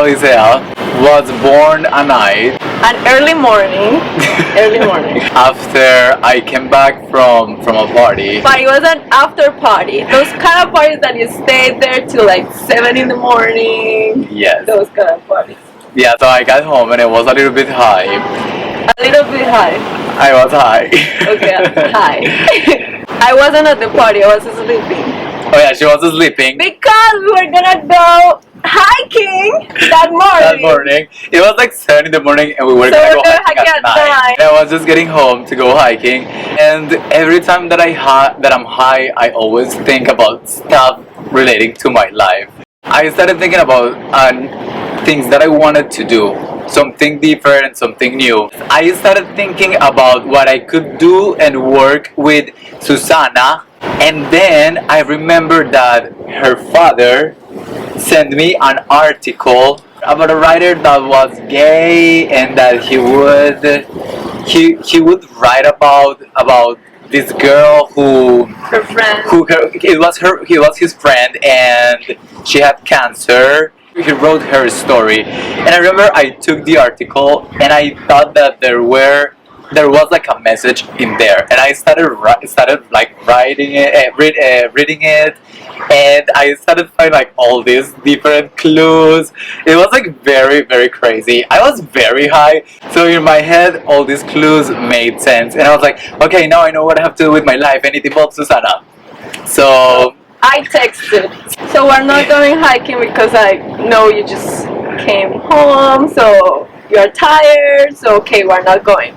Alicia was born a night An early morning. Early morning. after I came back from a party. But it was an after party. Those kind of parties that you stay there till like 7 in the morning. Yes. Those kind of parties. Yeah, so I got home and it was a little bit high. A little bit high. I was high. Okay, high. I wasn't at the party, I was sleeping. Oh yeah, she was sleeping Because we were gonna go hiking that morning. that morning. It was like 7 in the morning and we were So gonna we're go gonna hiking hike at at 9. And I was just getting home to go hiking, and every time that I'm high, I always think about stuff relating to my life. I started thinking about things that I wanted to do, something different, something new. I started thinking about what I could do and work with Susana, and then I remembered that her father sent me an article about a writer that was gay, and that he would write about this girl Her friend. he was his friend, and she had cancer. He wrote her story, and I remember I took the article and I thought that there was like a message in there, and I started like writing it, reading it, and I started finding like all these different clues. It was like very, very crazy. I was very high, so in my head all these clues made sense, and I was like, okay, now I know what I have to do with my life, and it involves Susana. So I texted. So we're not going hiking because I know you just came home, so you're tired, so okay, we're not going.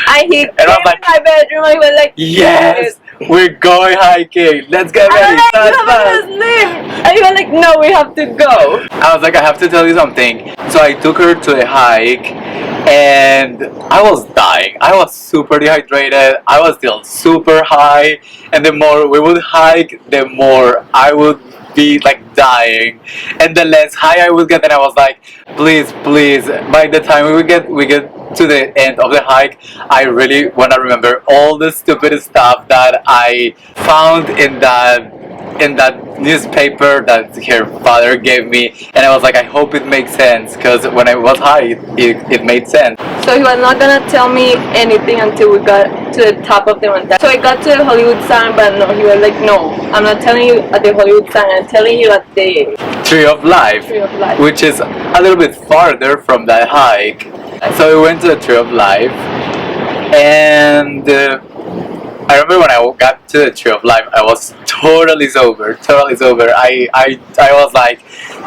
And he came I'm in like, my bedroom and he was like, yes, we're going hiking. Let's get And I'm ready. like, Fast, you fast. have to sleep. And he was like, no, we have to go. I was like, I have to tell you something. So I took her to a hike, and I was dying. I was super dehydrated. I was still super high, and the more we would hike, the more I would be like dying, and the less high I would get. And I was like, please, please. By the time we get to the end of the hike, I really want to remember all the stupid stuff that I found in that newspaper that her father gave me, and I was like, I hope it makes sense, because when I was high, it made sense. So he was not gonna tell me anything until we got to the top of the mountain. So I got to the Hollywood sign, but no, he was like, no, I'm not telling you at the Hollywood sign, I'm telling you at the Tree of Life, Tree of Life. which is a little bit farther from that hike. So we went to the Tree of Life, and I remember when I got to the Tree of Life, I was totally sober. I was like,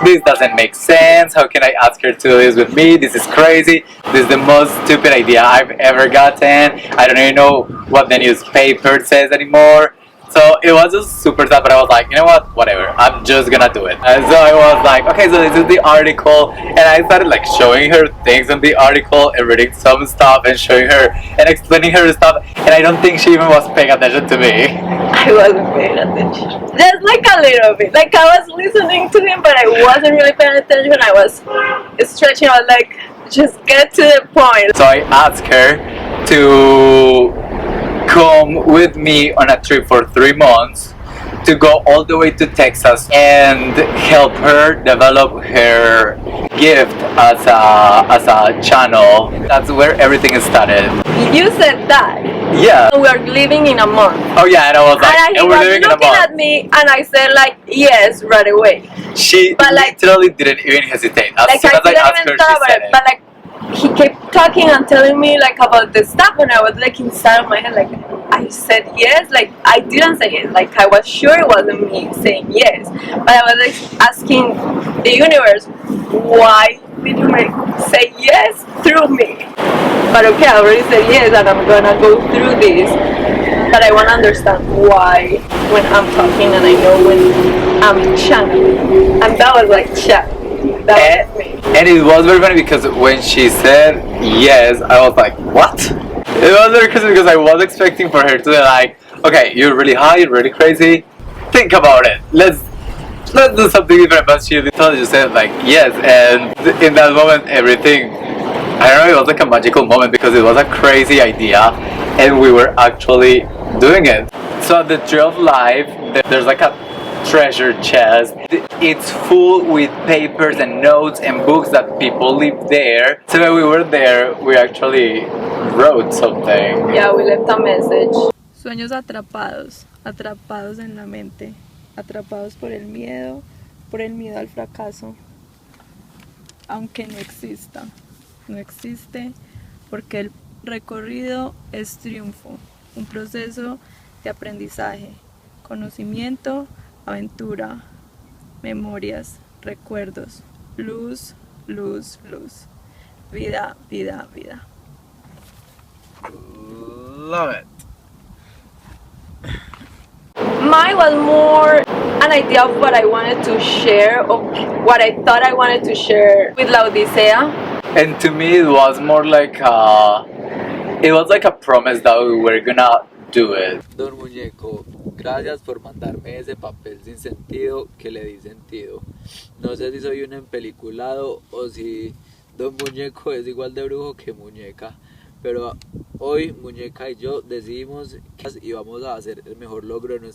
this doesn't make sense. How can I ask her to do this with me? This is crazy. This is the most stupid idea I've ever gotten. I don't even know what the newspaper says anymore. So it was just super tough, but I was like, you know what, whatever, I'm just gonna do it. And so I was like, okay, so this is the article, and I started like showing her things in the article and reading some stuff and showing her and explaining her stuff, and I don't think she even was paying attention to me. I wasn't paying attention. Just like a little bit. Like I was listening to him, but I wasn't really paying attention. I was stretching. I was like, just get to the point. So I asked her to come with me on a trip for 3 months, to go all the way to Texas and help her develop her gift as a channel. That's where everything started. You said that. Yeah. We are leaving in a month. Oh yeah, and I was like, And he and we're was living in a looking month. at me, and I said like, yes, right away. She But, like, literally didn't even hesitate. As Like soon I as I didn't asked even her, thought she about said it. it. But like he kept talking and telling me like about the stuff, and I was like inside of my head like, I said yes, like I didn't say yes, like I was sure it wasn't me saying yes, but I was like asking the universe, why did you say yes through me? But okay, I already said yes, and I'm gonna go through this, but I want to understand why when I'm talking, and I know when I'm channeling, and that was like channeling, that was me. And it was very funny because when she said yes, I was like, what? It was very crazy because I was expecting for her to be like, okay, you're really high, you're really crazy, think about it. Let's do something different. But she literally just said like yes, and in that moment everything, I don't know, it was like a magical moment because it was a crazy idea and we were actually doing it. So at the Tree of Life, there's like a treasure chest. It's full with papers and notes and books that people leave there. So when we were there, we actually wrote something. Yeah, we left a message. Sueños atrapados, atrapados en la mente, atrapados por el miedo al fracaso. Aunque no exista, no existe porque el recorrido es triunfo, un proceso de aprendizaje, conocimiento, aventura, memorias, recuerdos, luz, luz, luz, vida, vida, vida. Love it. Mine was more an idea of what I wanted to share, of what I thought I wanted to share with La Odisea. And to me, it was more like a promise that we were gonna do it. Don Muñeco, gracias por mandarme ese papel sin sentido que le di sentido. No sé si soy un empeliculado o si Don Muñeco es igual de brujo que Muñeca, pero hoy Muñeca y yo decidimos que y vamos a hacer el mejor logro de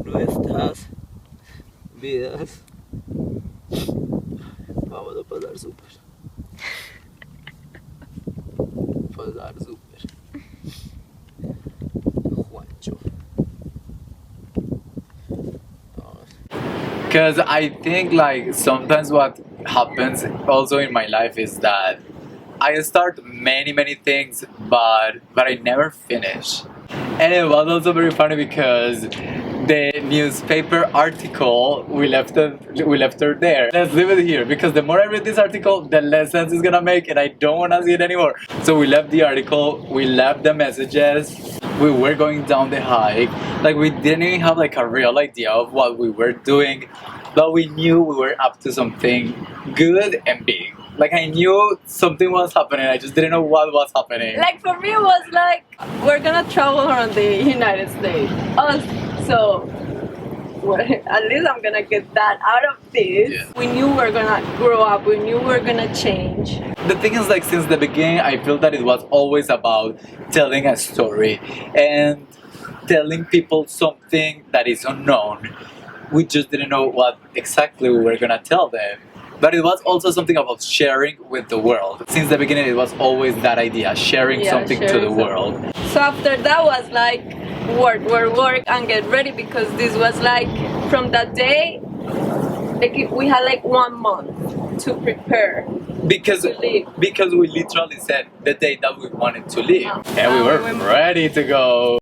nuestras vidas. Vamos a pasar súper. Pasar súper. Juancho. Because I think like sometimes what happens also in my life is that I start many things but I never finish. And it was also very funny because the newspaper article we left her there. Let's leave it here because the more I read this article, the less sense it's gonna make, and I don't wanna see it anymore. So we left the article, we left the messages, we were going down the hike. Like we didn't even have like a real idea of what we were doing, but we knew we were up to something good and big. Like I knew something was happening, I just didn't know what was happening. Like for me, it was like we're gonna travel around the United States. So well, at least I'm gonna get that out of this. Yeah. We knew we were gonna grow up. We knew we were gonna change. The thing is, like, since the beginning, I feel that it was always about telling a story and telling people something that is unknown. We just didn't know what exactly we were gonna tell them. But it was also something about sharing with the world. Since the beginning, it was always that idea, sharing something to the world. So after that was like work and get ready, because this was like from that day, like we had like 1 month to prepare. Because we literally said the day that we wanted to leave. And we were ready to go.